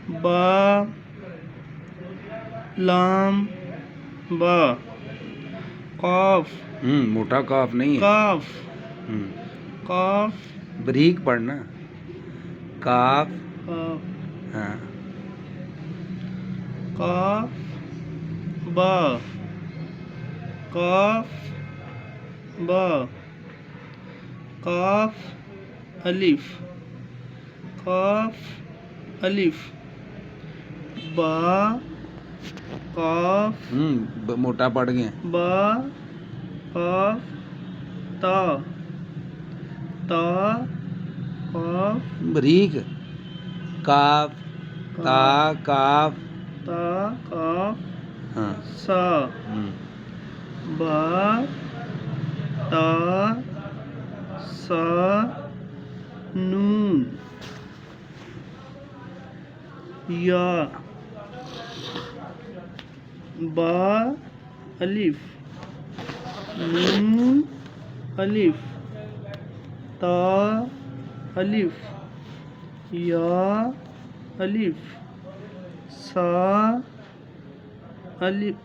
बा लाम बा काफ मोटा काफ नहीं है। काफ हम्म, काफ बारीक पढ़ना। काफ। काफ हाँ। काफ बा काफ बा काफ अलिफ काफ अलिफ बा काफ मोटा पढ़ गए। बा काफ ता ता काफ बारीक। काफ ता काफ ता काफ हाँ। सा बा ता सा नून या बा अलिफ नून अलिफ ता अलिफ या अलिफ सा अलिफ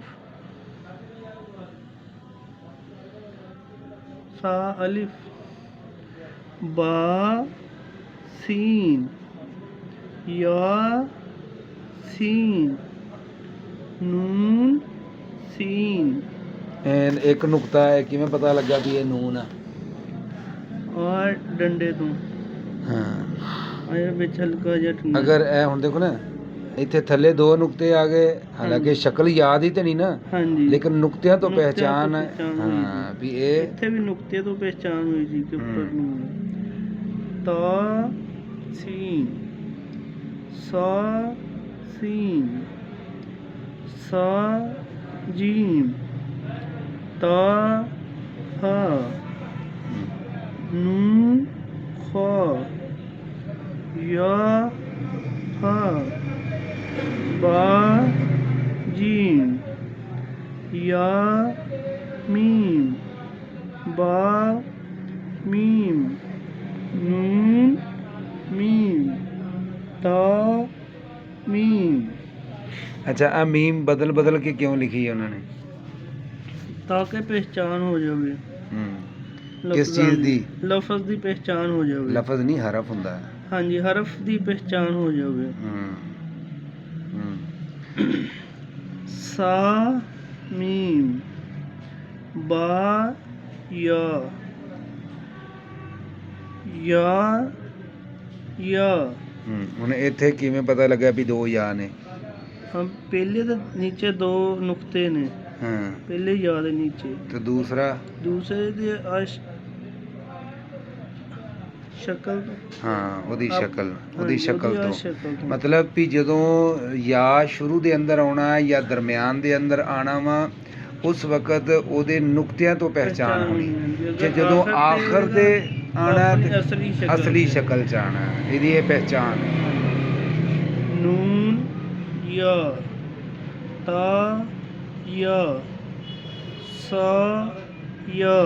सा अलिफ बा सीन या सीन नून सीन एक नुकता है कि मैं पता लगा भी ये नून है। और डंडे तो हाँ। आया विच हल्का जिहा ठंडा। अगर ए हुण देखो ना इत्थे थल्ले दो नुकते आ गए, हालांकि शक्ल याद ही तो नहीं ना, हाँ जी, लेकिन नुकतियां तो नुकतियां पहचान तो है। पहचान हुई हाँ भी ये इत्थे भी नुक्ते तो पहचान हुई जी कि ऊपर नून ता सीन सा सीन सा जीम ता हा नून खा या हा बा जीम या मीम बा मीम नून मीम ता मीम। अच्छा आ मीम बदल बदल के क्यों लिखी है उन्होंने? ताकि पहचान हो जाए किस चीज़ दी? लफज दी पहचान हो जाए। लफज नहीं हरफ हुंदा है। हाँ जी हरफ दी पहचान हो जाए। सा मीम बा या ਹੁਣ ਇੱਥੇ ਕਿਵੇਂ ਪਤਾ ਲੱਗਾ ਵੀ ਦੋ ਯਾ ਨੇ? हम पहले तो नीचे दो नुक्ते ने हाँ पहले याद है नीचे तो दूसरा दूसरे दे शक्ल हाँ ਉਹਦੀ ਸ਼ਕਲ हाँ ਉਹਦੀ जी, ਸ਼ਕਲ ਉਹਦੀ ਤੋਂ ਸ਼ਕਲ ਤੋਂ। ਮਤਲਬ ਵੀ ਜਦੋਂ ਯਾ ਸ਼ੁਰੂ ਦੇ ਅੰਦਰ ਆਉਣਾ ਜਾਂ ਦਰਮਿਆਨ ਦੇ ਅੰਦਰ ਆਣਾ ਵਾ ਉਸ ਵਕਤ ਉਹਦੇ ਨੁਕਤਿਆਂ ਤੋਂ ਪਹਿਚਾਨ ਹੋਣੀ, ਤੇ ਜਦੋਂ ਆਖਰ ਤੇ ਆਣਾ ਤੇ ਅਸਲੀ ਸ਼ਕਲ ਚ ਆਣਾ, ਇਹਦੀ ਇਹ ਪਹਿਚਾਨ। ਨੂਨ या ता या सा या